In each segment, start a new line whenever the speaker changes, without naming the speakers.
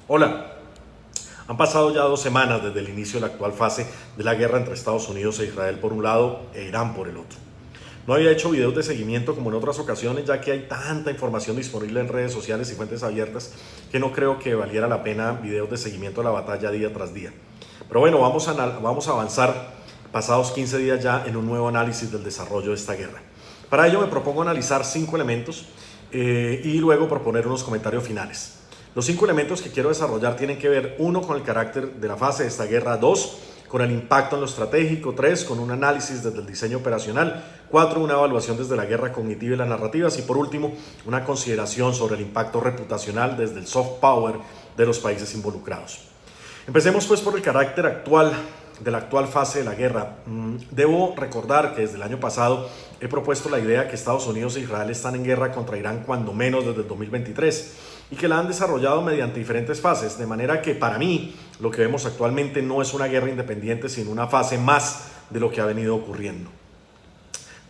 Hola, han pasado ya 2 semanas desde el inicio de la actual fase de la guerra entre Estados Unidos e Israel por un lado e Irán por el otro. No había hecho videos de seguimiento como en otras ocasiones, ya que hay tanta información disponible en redes sociales y fuentes abiertas que no creo que valiera la pena videos de seguimiento de la batalla día tras día. Pero bueno, vamos a avanzar pasados 15 días ya en un nuevo análisis del desarrollo de esta guerra. Para ello me propongo analizar 5 elementos y luego proponer unos comentarios finales. Los 5 elementos que quiero desarrollar tienen que ver: 1, con el carácter de la fase de esta guerra; 2, con el impacto en lo estratégico; 3, con un análisis desde el diseño operacional; 4, una evaluación desde la guerra cognitiva y las narrativas; y por último, una consideración sobre el impacto reputacional desde el soft power de los países involucrados. Empecemos pues por el carácter actual de la actual fase de la guerra. Debo recordar que desde el año pasado he propuesto la idea que Estados Unidos e Israel están en guerra contra Irán cuando menos desde el 2023 y que la han desarrollado mediante diferentes fases, de manera que para mí lo que vemos actualmente no es una guerra independiente, sino una fase más de lo que ha venido ocurriendo.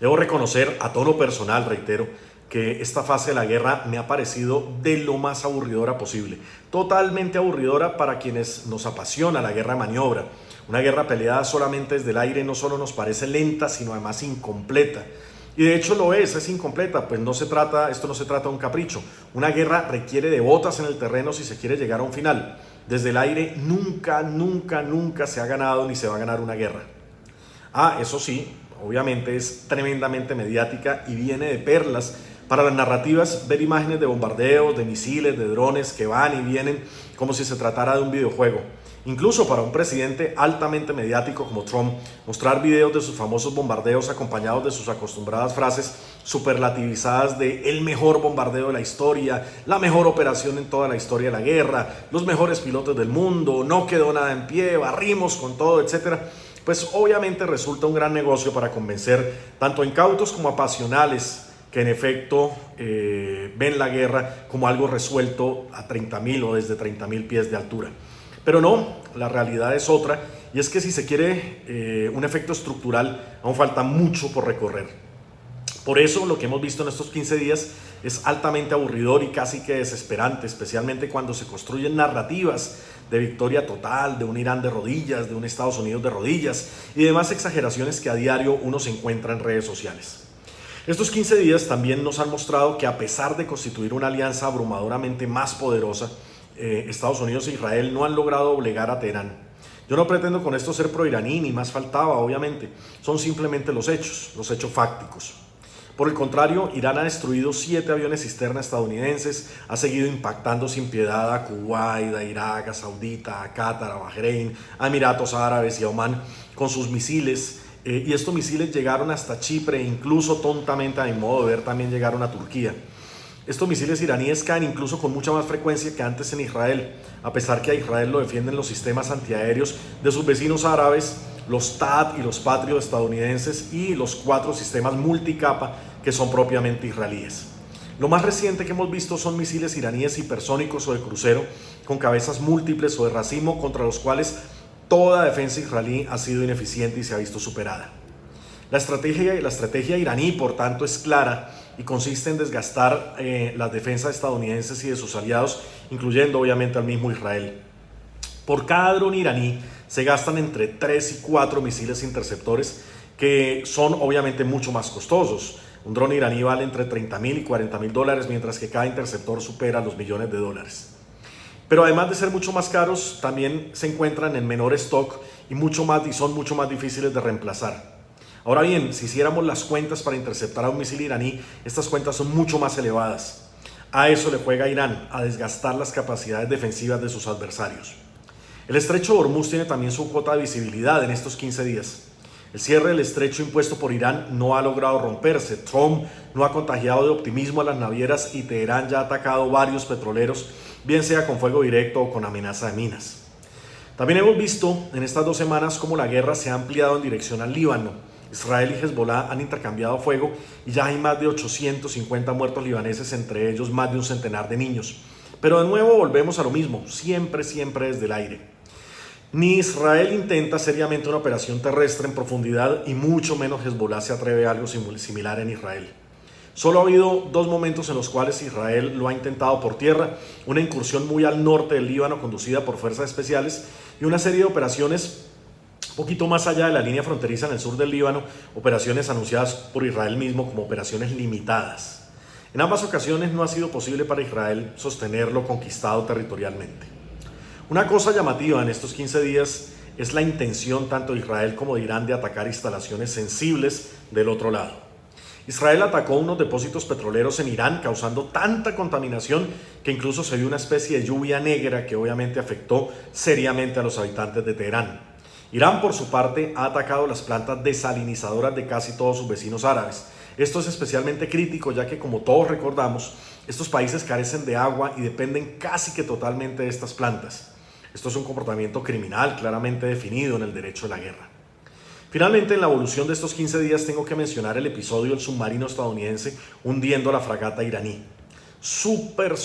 Debo reconocer a tono personal, reitero, que esta fase de la guerra me ha parecido de lo más aburridora posible. Totalmente aburridora para quienes nos apasiona la guerra de maniobra. Una guerra peleada solamente desde el aire no solo nos parece lenta, sino además incompleta. Y de hecho lo es incompleta, pues esto no se trata de un capricho. Una guerra requiere de botas en el terreno si se quiere llegar a un final. Desde el aire nunca se ha ganado ni se va a ganar una guerra. Eso sí, obviamente es tremendamente mediática y viene de perlas para las narrativas ver imágenes de bombardeos, de misiles, de drones que van y vienen como si se tratara de un videojuego. Incluso para un presidente altamente mediático como Trump, mostrar videos de sus famosos bombardeos acompañados de sus acostumbradas frases superlativizadas de el mejor bombardeo de la historia, la mejor operación en toda la historia de la guerra, los mejores pilotos del mundo, no quedó nada en pie, barrimos con todo, etcétera, pues obviamente resulta un gran negocio para convencer tanto a incautos como a pasionales que en efecto ven la guerra como algo resuelto a 30.000 o desde 30.000 pies de altura. Pero no, la realidad es otra, y es que si se quiere un efecto estructural, aún falta mucho por recorrer. Por eso lo que hemos visto en estos 15 días es altamente aburridor y casi que desesperante, especialmente cuando se construyen narrativas de victoria total, de un Irán de rodillas, de un Estados Unidos de rodillas y demás exageraciones que a diario uno se encuentra en redes sociales. Estos 15 días también nos han mostrado que a pesar de constituir una alianza abrumadoramente más poderosa, Estados Unidos e Israel no han logrado doblegar a Teherán. Yo no pretendo con esto ser pro-iraní, ni más faltaba, obviamente. Son simplemente los hechos fácticos. Por el contrario, Irán ha destruido 7 aviones cisterna estadounidenses, ha seguido impactando sin piedad a Kuwait, a Irak, a Saudita, a Qatar, a Bahrein, a Emiratos Árabes y a Omán con sus misiles. Y estos misiles llegaron hasta Chipre e incluso tontamente, a mi modo de ver, también llegaron a Turquía. Estos misiles iraníes caen incluso con mucha más frecuencia que antes en Israel, a pesar que a Israel lo defienden los sistemas antiaéreos de sus vecinos árabes, los THAAD y los Patriot estadounidenses y los 4 sistemas multicapa que son propiamente israelíes. Lo más reciente que hemos visto son misiles iraníes hipersónicos o de crucero con cabezas múltiples o de racimo, contra los cuales toda defensa israelí ha sido ineficiente y se ha visto superada. La estrategia iraní, por tanto, es clara y consiste en desgastar las defensas estadounidenses y de sus aliados, incluyendo obviamente al mismo Israel. Por cada dron iraní se gastan entre 3 y 4 misiles interceptores que son obviamente mucho más costosos. Un dron iraní vale entre $30.000 y $40.000, mientras que cada interceptor supera los millones de dólares. Pero además de ser mucho más caros, también se encuentran en menor stock y son mucho más difíciles de reemplazar. Ahora bien, si hiciéramos las cuentas para interceptar a un misil iraní, estas cuentas son mucho más elevadas. A eso le juega Irán, a desgastar las capacidades defensivas de sus adversarios. El estrecho de Hormuz tiene también su cuota de visibilidad en estos 15 días. El cierre del estrecho impuesto por Irán no ha logrado romperse. Trump no ha contagiado de optimismo a las navieras y Teherán ya ha atacado varios petroleros, bien sea con fuego directo o con amenaza de minas. También hemos visto en estas 2 semanas cómo la guerra se ha ampliado en dirección al Líbano. Israel y Hezbollah han intercambiado fuego y ya hay más de 850 muertos libaneses, entre ellos más de un centenar de niños. Pero de nuevo volvemos a lo mismo, siempre desde el aire. Ni Israel intenta seriamente una operación terrestre en profundidad y mucho menos Hezbollah se atreve a algo similar en Israel. Solo ha habido dos momentos en los cuales Israel lo ha intentado por tierra, una incursión muy al norte del Líbano conducida por fuerzas especiales y una serie de operaciones un poquito más allá de la línea fronteriza en el sur del Líbano, operaciones anunciadas por Israel mismo como operaciones limitadas. En ambas ocasiones no ha sido posible para Israel sostenerlo conquistado territorialmente. Una cosa llamativa en estos 15 días es la intención tanto de Israel como de Irán de atacar instalaciones sensibles del otro lado. Israel atacó unos depósitos petroleros en Irán, causando tanta contaminación que incluso se vio una especie de lluvia negra que obviamente afectó seriamente a los habitantes de Teherán. Irán, por su parte, ha atacado las plantas desalinizadoras de casi todos sus vecinos árabes. Esto es especialmente crítico ya que, como todos recordamos, estos países carecen de agua y dependen casi que totalmente de estas plantas. Esto es un comportamiento criminal claramente definido en el derecho de la guerra. Finalmente, en la evolución de estos 15 días tengo que mencionar el episodio del submarino estadounidense hundiendo la fragata iraní. Súper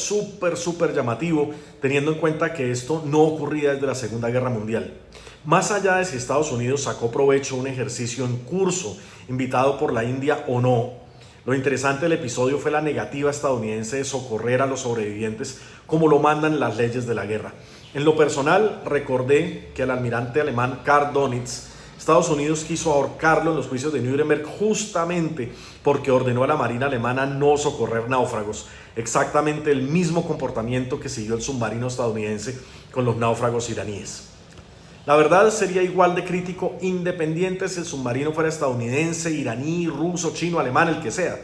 llamativo, teniendo en cuenta que esto no ocurría desde la Segunda Guerra Mundial. Más allá de si Estados Unidos sacó provecho de un ejercicio en curso, invitado por la India o no, lo interesante del episodio fue la negativa estadounidense de socorrer a los sobrevivientes como lo mandan las leyes de la guerra. En lo personal, recordé que al almirante alemán Karl Donitz, Estados Unidos quiso ahorcarlo en los juicios de Nuremberg justamente porque ordenó a la Marina alemana no socorrer náufragos. Exactamente el mismo comportamiento que siguió el submarino estadounidense con los náufragos iraníes. La verdad sería igual de crítico independiente si el submarino fuera estadounidense, iraní, ruso, chino, alemán, el que sea.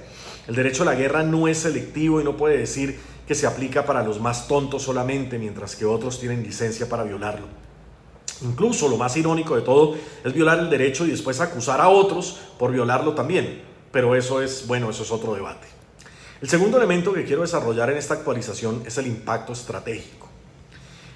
El derecho a la guerra no es selectivo y no puede decir que se aplica para los más tontos solamente, mientras que otros tienen licencia para violarlo. Incluso lo más irónico de todo es violar el derecho y después acusar a otros por violarlo también. Pero eso es otro debate. El segundo elemento que quiero desarrollar en esta actualización es el impacto estratégico.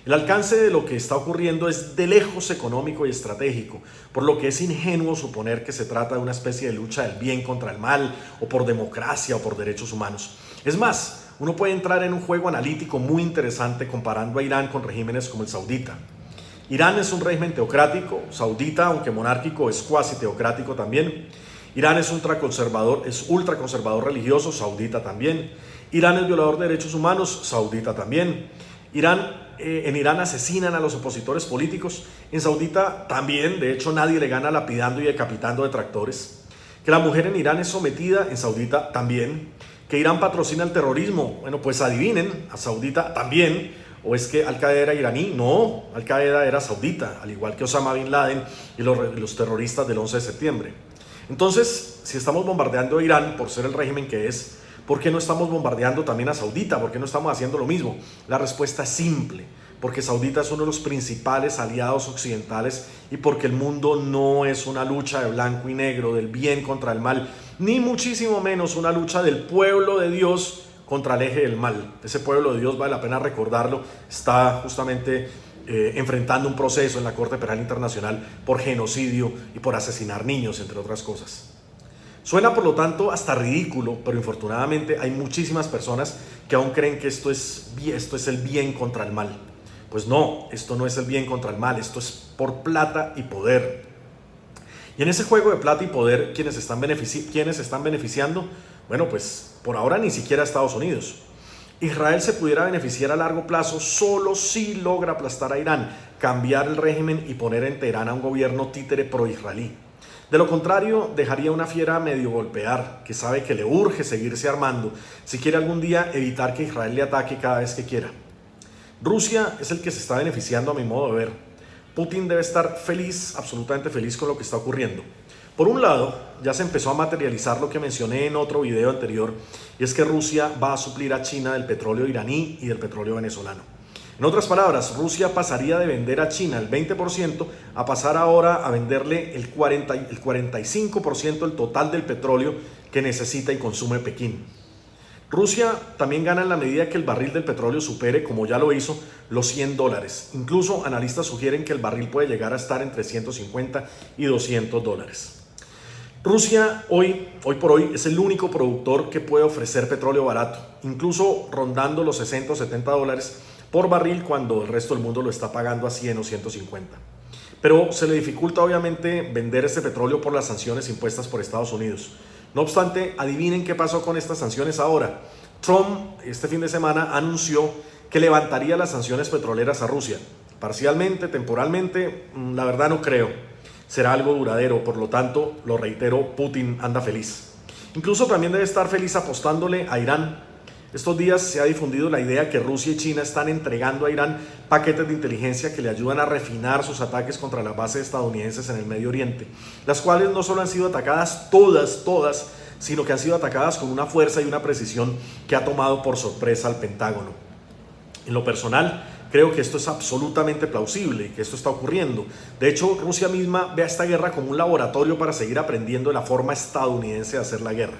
El alcance de lo que está ocurriendo es de lejos económico y estratégico, por lo que es ingenuo suponer que se trata de una especie de lucha del bien contra el mal, o por democracia o por derechos humanos. Es más, uno puede entrar en un juego analítico muy interesante comparando a Irán con regímenes como el saudita. Irán es un régimen teocrático, saudita, aunque monárquico, es cuasi teocrático también. Irán es ultraconservador religioso, saudita también. Irán es violador de derechos humanos, saudita también. En Irán asesinan a los opositores políticos, en saudita también, de hecho nadie le gana lapidando y decapitando detractores. Que la mujer en Irán es sometida, en saudita también. Que Irán patrocina el terrorismo, bueno pues adivinen, a saudita también. ¿O es que Al Qaeda era iraní? No, Al Qaeda era saudita, al igual que Osama Bin Laden y los terroristas del 11 de septiembre. Entonces, si estamos bombardeando a Irán por ser el régimen que es, ¿por qué no estamos bombardeando también a Saudita? ¿Por qué no estamos haciendo lo mismo? La respuesta es simple, porque Saudita es uno de los principales aliados occidentales y porque el mundo no es una lucha de blanco y negro, del bien contra el mal, ni muchísimo menos una lucha del pueblo de Dios contra el eje del mal. Ese pueblo de Dios, vale la pena recordarlo, está justamente enfrentando un proceso en la Corte Penal Internacional por genocidio y por asesinar niños, entre otras cosas. Suena por lo tanto hasta ridículo, pero infortunadamente hay muchísimas personas que aún creen que esto es el bien contra el mal. Pues no, esto no es el bien contra el mal, esto es por plata y poder. Y en ese juego de plata y poder, ¿quiénes están beneficiando? Bueno, pues por ahora ni siquiera Estados Unidos. Israel se pudiera beneficiar a largo plazo solo si logra aplastar a Irán, cambiar el régimen y poner en Teherán a un gobierno títere pro-israelí. De lo contrario, dejaría una fiera medio golpear, que sabe que le urge seguirse armando si quiere algún día evitar que Israel le ataque cada vez que quiera. Rusia es el que se está beneficiando a mi modo de ver. Putin debe estar feliz, absolutamente feliz con lo que está ocurriendo. Por un lado, ya se empezó a materializar lo que mencioné en otro video anterior, y es que Rusia va a suplir a China del petróleo iraní y del petróleo venezolano. En otras palabras, Rusia pasaría de vender a China el 20% a pasar ahora a venderle el 45% del total del petróleo que necesita y consume Pekín. Rusia también gana en la medida que el barril del petróleo supere, como ya lo hizo, los $100. Incluso analistas sugieren que el barril puede llegar a estar entre $150 y $200. Rusia hoy por hoy es el único productor que puede ofrecer petróleo barato, incluso rondando los $60 o $70 por barril cuando el resto del mundo lo está pagando a 100 o 150. Pero se le dificulta obviamente vender este petróleo por las sanciones impuestas por Estados Unidos. No obstante, adivinen qué pasó con estas sanciones ahora. Trump este fin de semana anunció que levantaría las sanciones petroleras a Rusia. Parcialmente, temporalmente, la verdad no creo. Será algo duradero, por lo tanto, lo reitero, Putin anda feliz. Incluso también debe estar feliz apostándole a Irán. Estos días se ha difundido la idea que Rusia y China están entregando a Irán paquetes de inteligencia que le ayudan a refinar sus ataques contra las bases estadounidenses en el Medio Oriente, las cuales no solo han sido atacadas todas, sino que han sido atacadas con una fuerza y una precisión que ha tomado por sorpresa al Pentágono. En lo personal, creo que esto es absolutamente plausible y que esto está ocurriendo. De hecho, Rusia misma ve a esta guerra como un laboratorio para seguir aprendiendo de la forma estadounidense de hacer la guerra.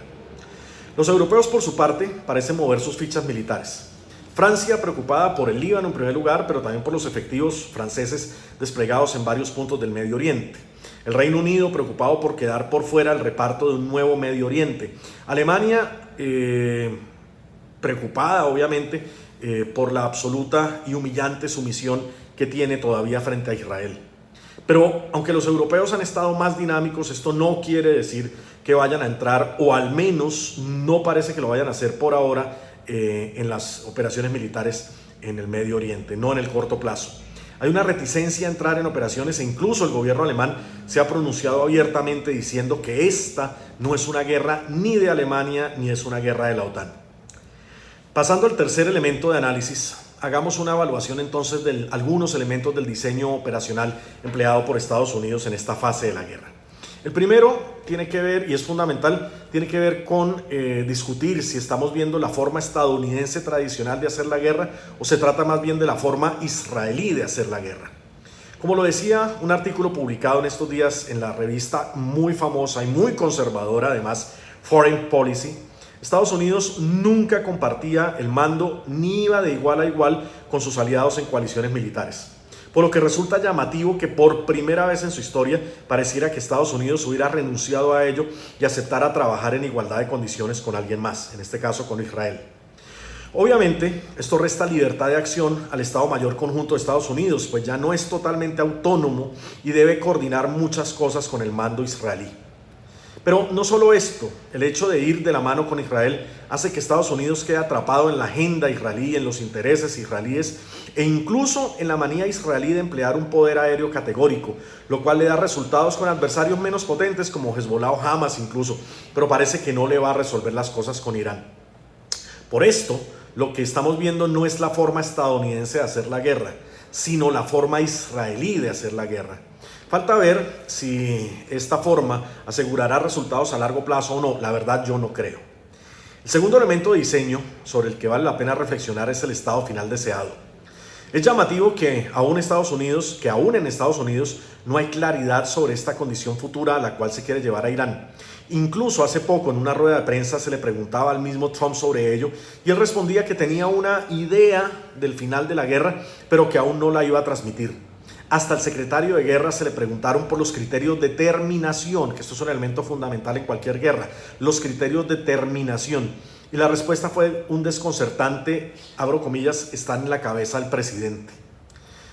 Los europeos, por su parte, parecen mover sus fichas militares. Francia, preocupada por el Líbano en primer lugar, pero también por los efectivos franceses desplegados en varios puntos del Medio Oriente. El Reino Unido, preocupado por quedar por fuera del reparto de un nuevo Medio Oriente. Alemania, preocupada, obviamente, por la absoluta y humillante sumisión que tiene todavía frente a Israel. Pero aunque los europeos han estado más dinámicos, esto no quiere decir que vayan a entrar, o al menos no parece que lo vayan a hacer por ahora, en las operaciones militares en el Medio Oriente, no en el corto plazo. Hay una reticencia a entrar en operaciones e incluso el gobierno alemán se ha pronunciado abiertamente diciendo que esta no es una guerra ni de Alemania ni es una guerra de la OTAN. Pasando al tercer elemento de análisis, hagamos una evaluación entonces de algunos elementos del diseño operacional empleado por Estados Unidos en esta fase de la guerra. El primero tiene que ver, y es fundamental, tiene que ver con discutir si estamos viendo la forma estadounidense tradicional de hacer la guerra o se trata más bien de la forma israelí de hacer la guerra. Como lo decía un artículo publicado en estos días en la revista muy famosa y muy conservadora, además, Foreign Policy, Estados Unidos nunca compartía el mando ni iba de igual a igual con sus aliados en coaliciones militares. Por lo que resulta llamativo que por primera vez en su historia pareciera que Estados Unidos hubiera renunciado a ello y aceptara trabajar en igualdad de condiciones con alguien más, en este caso con Israel. Obviamente, esto resta libertad de acción al Estado Mayor Conjunto de Estados Unidos, pues ya no es totalmente autónomo y debe coordinar muchas cosas con el mando israelí. Pero no solo esto, el hecho de ir de la mano con Israel hace que Estados Unidos quede atrapado en la agenda israelí, en los intereses israelíes e incluso en la manía israelí de emplear un poder aéreo categórico, lo cual le da resultados con adversarios menos potentes como Hezbollah o Hamas incluso, pero parece que no le va a resolver las cosas con Irán. Por esto, lo que estamos viendo no es la forma estadounidense de hacer la guerra, sino la forma israelí de hacer la guerra. Falta ver si esta forma asegurará resultados a largo plazo o no. La verdad, yo no creo. El segundo elemento de diseño sobre el que vale la pena reflexionar es el estado final deseado. Es llamativo que aún en Estados Unidos no hay claridad sobre esta condición futura a la cual se quiere llevar a Irán. Incluso hace poco en una rueda de prensa se le preguntaba al mismo Trump sobre ello y él respondía que tenía una idea del final de la guerra, pero que aún no la iba a transmitir. Hasta el secretario de guerra se le preguntaron por los criterios de terminación, que esto es un elemento fundamental en cualquier guerra, los criterios de terminación. Y la respuesta fue un desconcertante, abro comillas, están en la cabeza del presidente.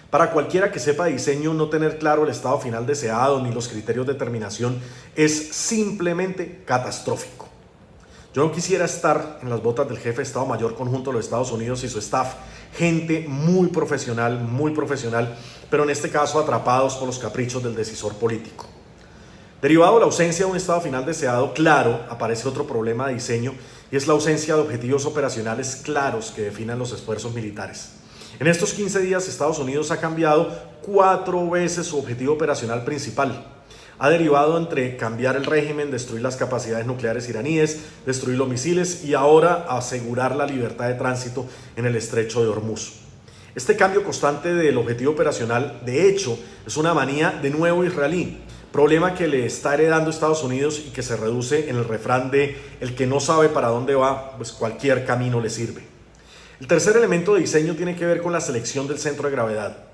Para cualquiera que sepa de diseño, no tener claro el estado final deseado ni los criterios de terminación es simplemente catastrófico. Yo no quisiera estar en las botas del jefe de Estado Mayor Conjunto de los Estados Unidos y su staff, gente muy profesional, pero en este caso atrapados por los caprichos del decisor político. Derivado de la ausencia de un estado final deseado, claro, aparece otro problema de diseño y es la ausencia de objetivos operacionales claros que definan los esfuerzos militares. En estos 15 días, Estados Unidos ha cambiado 4 veces su objetivo operacional principal. Ha derivado entre cambiar el régimen, destruir las capacidades nucleares iraníes, destruir los misiles y ahora asegurar la libertad de tránsito en el estrecho de Hormuz. Este cambio constante del objetivo operacional, de hecho, es una manía de nuevo israelí, problema que le está heredando Estados Unidos y que se reduce en el refrán de el que no sabe para dónde va, pues cualquier camino le sirve. El tercer elemento de diseño tiene que ver con la selección del centro de gravedad.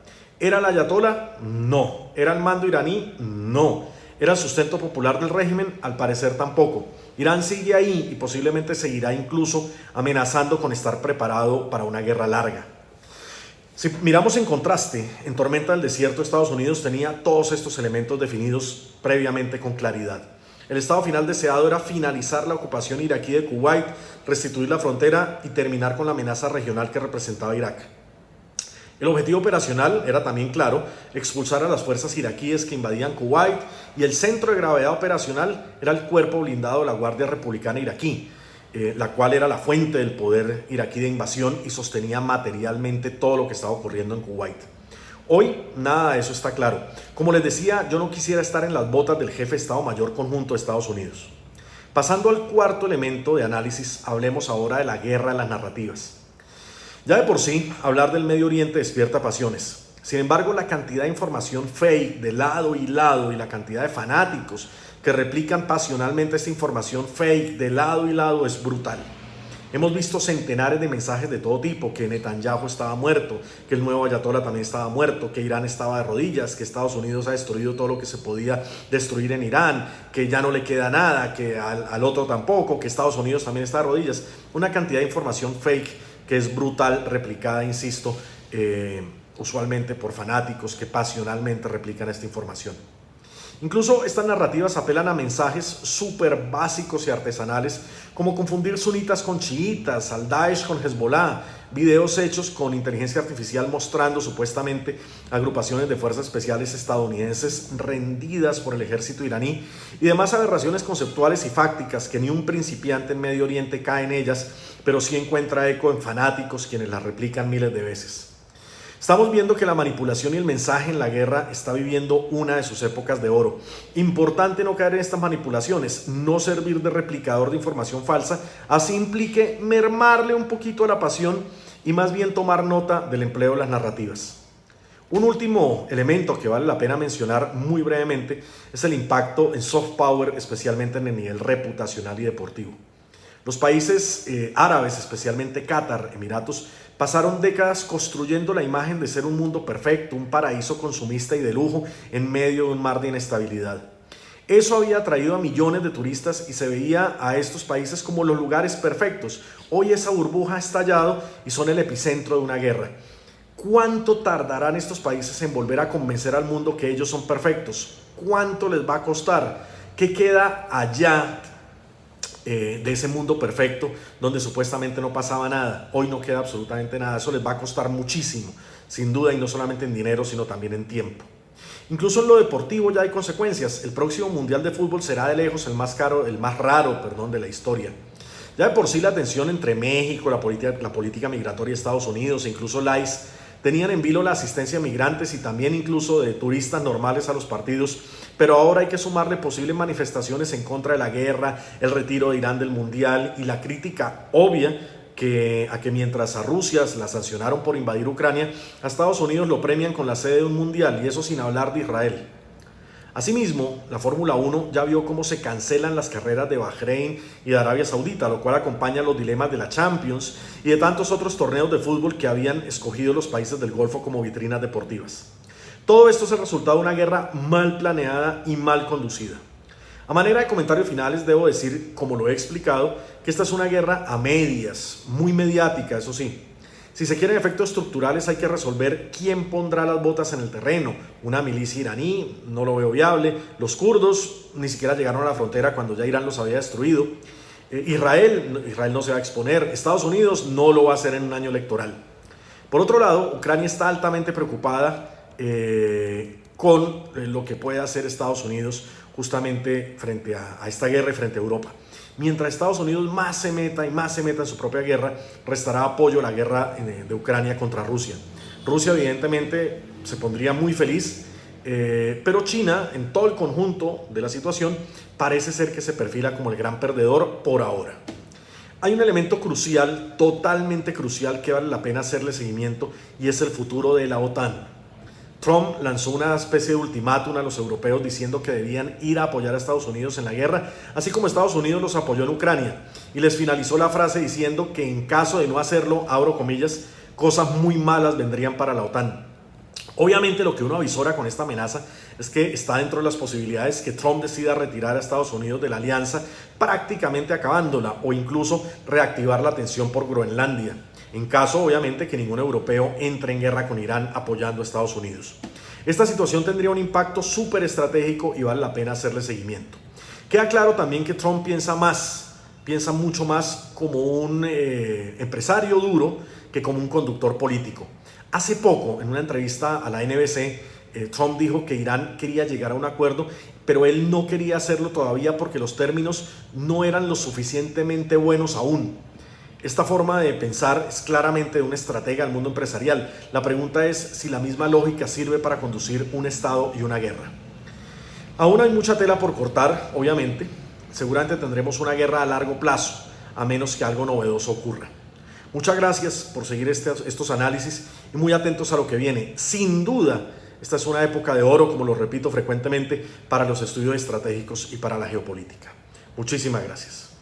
¿Era el ayatolá? No. ¿Era el mando iraní? No. ¿Era el sustento popular del régimen? Al parecer tampoco. Irán sigue ahí y posiblemente seguirá incluso amenazando con estar preparado para una guerra larga. Si miramos en contraste, en Tormenta del Desierto, Estados Unidos tenía todos estos elementos definidos previamente con claridad. El estado final deseado era finalizar la ocupación iraquí de Kuwait, restituir la frontera y terminar con la amenaza regional que representaba Irak. El objetivo operacional era también claro: expulsar a las fuerzas iraquíes que invadían Kuwait, y el centro de gravedad operacional era el cuerpo blindado de la Guardia Republicana iraquí, la cual era la fuente del poder iraquí de invasión y sostenía materialmente todo lo que estaba ocurriendo en Kuwait. Hoy nada de eso está claro. Como les decía, yo no quisiera estar en las botas del jefe de Estado Mayor Conjunto de Estados Unidos. Pasando al cuarto elemento de análisis, hablemos ahora de la guerra de las narrativas. Ya de por sí, hablar del Medio Oriente despierta pasiones. Sin embargo, la cantidad de información fake de lado y lado y la cantidad de fanáticos que replican pasionalmente esta información fake de lado y lado es brutal. Hemos visto centenares de mensajes de todo tipo: que Netanyahu estaba muerto, que el nuevo ayatollah también estaba muerto, que Irán estaba de rodillas, que Estados Unidos ha destruido todo lo que se podía destruir en Irán, que ya no le queda nada, que al otro tampoco, que Estados Unidos también está de rodillas. Una cantidad de información fake que es brutal, replicada, insisto, usualmente por fanáticos que pasionalmente replican esta información. Incluso estas narrativas apelan a mensajes súper básicos y artesanales, como confundir sunitas con chiitas, al Daesh con Hezbollah, videos hechos con inteligencia artificial mostrando supuestamente agrupaciones de fuerzas especiales estadounidenses rendidas por el ejército iraní, y demás aberraciones conceptuales y fácticas que ni un principiante en Medio Oriente cae en ellas, pero sí encuentra eco en fanáticos quienes las replican miles de veces. Estamos viendo que la manipulación y el mensaje en la guerra está viviendo una de sus épocas de oro. Importante no caer en estas manipulaciones, no servir de replicador de información falsa, así implique mermarle un poquito a la pasión y más bien tomar nota del empleo de las narrativas. Un último elemento que vale la pena mencionar muy brevemente es el impacto en soft power, especialmente en el nivel reputacional y deportivo. Los países árabes, especialmente Qatar, Emiratos, pasaron décadas construyendo la imagen de ser un mundo perfecto, un paraíso consumista y de lujo en medio de un mar de inestabilidad. Eso había atraído a millones de turistas y se veía a estos países como los lugares perfectos. Hoy esa burbuja ha estallado y son el epicentro de una guerra. ¿Cuánto tardarán estos países en volver a convencer al mundo que ellos son perfectos? ¿Cuánto les va a costar? ¿Qué queda allá de ese mundo perfecto donde supuestamente no pasaba nada? Hoy no queda absolutamente nada. Eso les va a costar muchísimo, sin duda, y no solamente en dinero, sino también en tiempo. Incluso en lo deportivo ya hay consecuencias. El próximo Mundial de Fútbol será de lejos el más raro de la historia. Ya de por sí la tensión entre México, la política migratoria de Estados Unidos e incluso la ICE tenían en vilo la asistencia de migrantes y también incluso de turistas normales a los partidos, pero ahora hay que sumarle posibles manifestaciones en contra de la guerra, el retiro de Irán del Mundial y la crítica obvia a que mientras a Rusia la sancionaron por invadir Ucrania, a Estados Unidos lo premian con la sede de un mundial, y eso sin hablar de Israel. Asimismo, la Fórmula 1 ya vio cómo se cancelan las carreras de Bahrein y de Arabia Saudita, lo cual acompaña los dilemas de la Champions y de tantos otros torneos de fútbol que habían escogido los países del Golfo como vitrinas deportivas. Todo esto es el resultado de una guerra mal planeada y mal conducida. A manera de comentarios finales, debo decir, como lo he explicado, que esta es una guerra a medias, muy mediática, eso sí. Si se quieren efectos estructurales, hay que resolver quién pondrá las botas en el terreno. Una milicia iraní, no lo veo viable. Los kurdos ni siquiera llegaron a la frontera cuando ya Irán los había destruido. Israel no se va a exponer. Estados Unidos no lo va a hacer en un año electoral. Por otro lado, Ucrania está altamente preocupada con lo que puede hacer Estados Unidos justamente frente a esta guerra y frente a Europa. Mientras Estados Unidos más se meta en su propia guerra, restará apoyo a la guerra de Ucrania contra Rusia. Rusia evidentemente se pondría muy feliz, pero China, en todo el conjunto de la situación, parece ser que se perfila como el gran perdedor por ahora. Hay un elemento crucial, totalmente crucial, que vale la pena hacerle seguimiento, y es el futuro de la OTAN. Trump lanzó una especie de ultimátum a los europeos diciendo que debían ir a apoyar a Estados Unidos en la guerra, así como Estados Unidos los apoyó en Ucrania, y les finalizó la frase diciendo que en caso de no hacerlo, abro comillas, cosas muy malas vendrían para la OTAN. Obviamente lo que uno avisora con esta amenaza es que está dentro de las posibilidades que Trump decida retirar a Estados Unidos de la alianza, prácticamente acabándola, o incluso reactivar la tensión por Groenlandia, en caso obviamente que ningún europeo entre en guerra con Irán apoyando a Estados Unidos. Esta situación tendría un impacto súper estratégico y vale la pena hacerle seguimiento. Queda claro también que Trump piensa mucho más como un empresario duro que como un conductor político. Hace poco, en una entrevista a la NBC, Trump dijo que Irán quería llegar a un acuerdo, pero él no quería hacerlo todavía porque los términos no eran lo suficientemente buenos aún. Esta forma de pensar es claramente de un estratega del mundo empresarial. La pregunta es si la misma lógica sirve para conducir un Estado y una guerra. Aún hay mucha tela por cortar, obviamente. Seguramente tendremos una guerra a largo plazo, a menos que algo novedoso ocurra. Muchas gracias por seguir estos análisis y muy atentos a lo que viene. Sin duda, esta es una época de oro, como lo repito frecuentemente, para los estudios estratégicos y para la geopolítica. Muchísimas gracias.